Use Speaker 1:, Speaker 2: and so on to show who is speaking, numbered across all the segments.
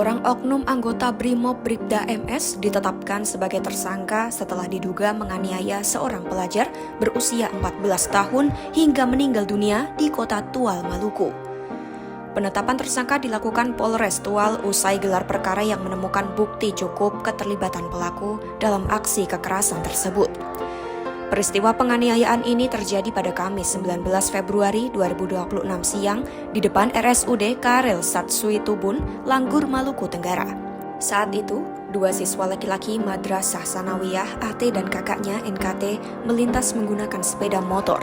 Speaker 1: Seorang oknum anggota Brimob Bribda MS ditetapkan sebagai tersangka setelah diduga menganiaya seorang pelajar berusia 14 tahun hingga meninggal dunia di kota Tual, Maluku. Penetapan tersangka dilakukan Polres Tual usai gelar perkara yang menemukan bukti cukup keterlibatan pelaku dalam aksi kekerasan tersebut. Peristiwa penganiayaan ini terjadi pada Kamis 19 Februari 2026 siang di depan RSUD Karel Satsui Tubun, Langgur, Maluku Tenggara. Saat itu, dua siswa laki-laki Madrasah Sanawiyah AT dan kakaknya NKT melintas menggunakan sepeda motor.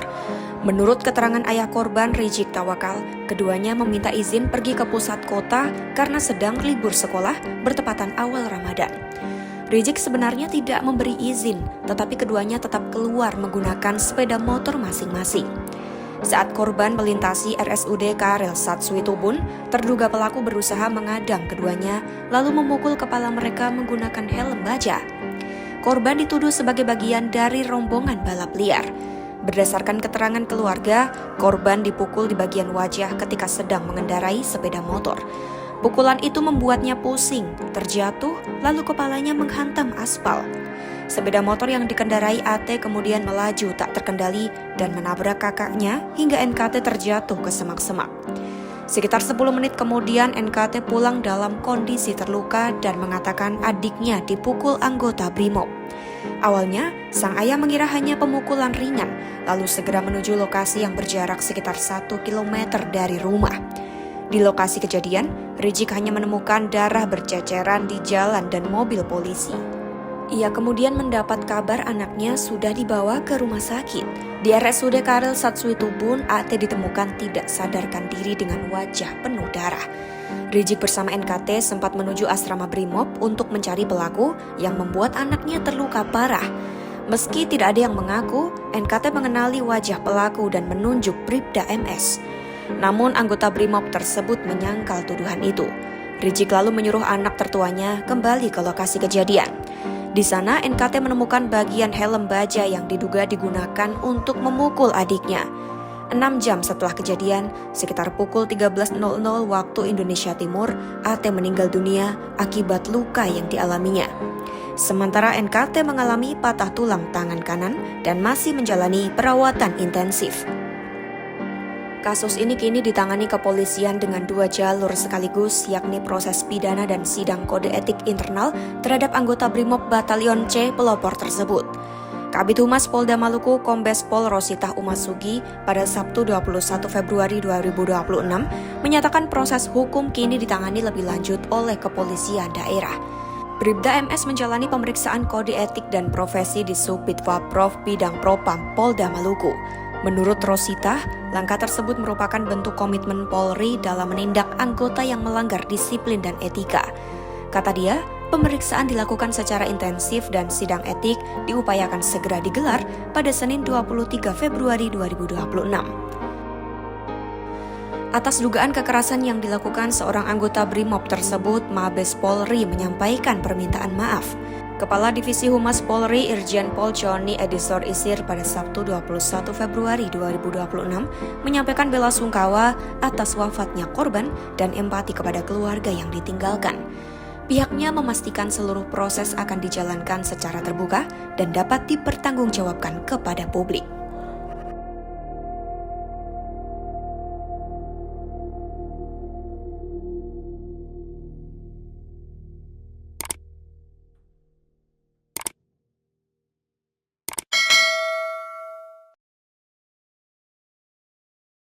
Speaker 1: Menurut keterangan ayah korban Rijik Tawakal, keduanya meminta izin pergi ke pusat kota karena sedang libur sekolah bertepatan awal Ramadan. Rijik sebenarnya tidak memberi izin, tetapi keduanya tetap keluar menggunakan sepeda motor masing-masing. Saat korban melintasi RSUD Karel Satsui Tubun, terduga pelaku berusaha mengadang keduanya, lalu memukul kepala mereka menggunakan helm baja. Korban dituduh sebagai bagian dari rombongan balap liar. Berdasarkan keterangan keluarga, korban dipukul di bagian wajah ketika sedang mengendarai sepeda motor. Pukulan itu membuatnya pusing, terjatuh, lalu kepalanya menghantam aspal. Sepeda motor yang dikendarai AT kemudian melaju tak terkendali dan menabrak kakaknya hingga NKT terjatuh ke semak-semak. Sekitar 10 menit kemudian NKT pulang dalam kondisi terluka dan mengatakan adiknya dipukul anggota Brimob. Awalnya, sang ayah mengira hanya pemukulan ringan, lalu segera menuju lokasi yang berjarak sekitar 1 km dari rumah. Di lokasi kejadian, Rijik hanya menemukan darah berceceran di jalan dan mobil polisi. Ia kemudian mendapat kabar anaknya sudah dibawa ke rumah sakit. Di RSUD Karel Satsui Tubun, AT ditemukan tidak sadarkan diri dengan wajah penuh darah. Rijik bersama NKT sempat menuju asrama Brimob untuk mencari pelaku yang membuat anaknya terluka parah. Meski tidak ada yang mengaku, NKT mengenali wajah pelaku dan menunjuk Bribda MS. Namun anggota Brimob tersebut menyangkal tuduhan itu. Rijik lalu menyuruh anak tertuanya kembali ke lokasi kejadian. Di sana NKT menemukan bagian helm baja yang diduga digunakan untuk memukul adiknya. 6 jam setelah kejadian, sekitar pukul 13.00 waktu Indonesia Timur, AT meninggal dunia akibat luka yang dialaminya. Sementara NKT mengalami patah tulang tangan kanan dan masih menjalani perawatan intensif. Kasus ini kini ditangani kepolisian dengan 2 jalur sekaligus, yakni proses pidana dan sidang kode etik internal terhadap anggota Brimob Batalion C pelopor tersebut. Kabid Humas Polda Maluku Kombes Pol Rositah Umasugi pada Sabtu 21 Februari 2026 menyatakan proses hukum kini ditangani lebih lanjut oleh kepolisian daerah. Bribda MS menjalani pemeriksaan kode etik dan profesi di Subdit Waprov Bidang Propam Polda Maluku. Menurut Rositah, langkah tersebut merupakan bentuk komitmen Polri dalam menindak anggota yang melanggar disiplin dan etika. Kata dia, pemeriksaan dilakukan secara intensif dan sidang etik diupayakan segera digelar pada Senin 23 Februari 2026. Atas dugaan kekerasan yang dilakukan seorang anggota Brimob tersebut, Mabes Polri menyampaikan permintaan maaf. Kepala Divisi Humas Polri Irjen Pol Joni Edisor Isir pada Sabtu 21 Februari 2026 menyampaikan bela sungkawa atas wafatnya korban dan empati kepada keluarga yang ditinggalkan. Pihaknya memastikan seluruh proses akan dijalankan secara terbuka dan dapat dipertanggungjawabkan kepada publik.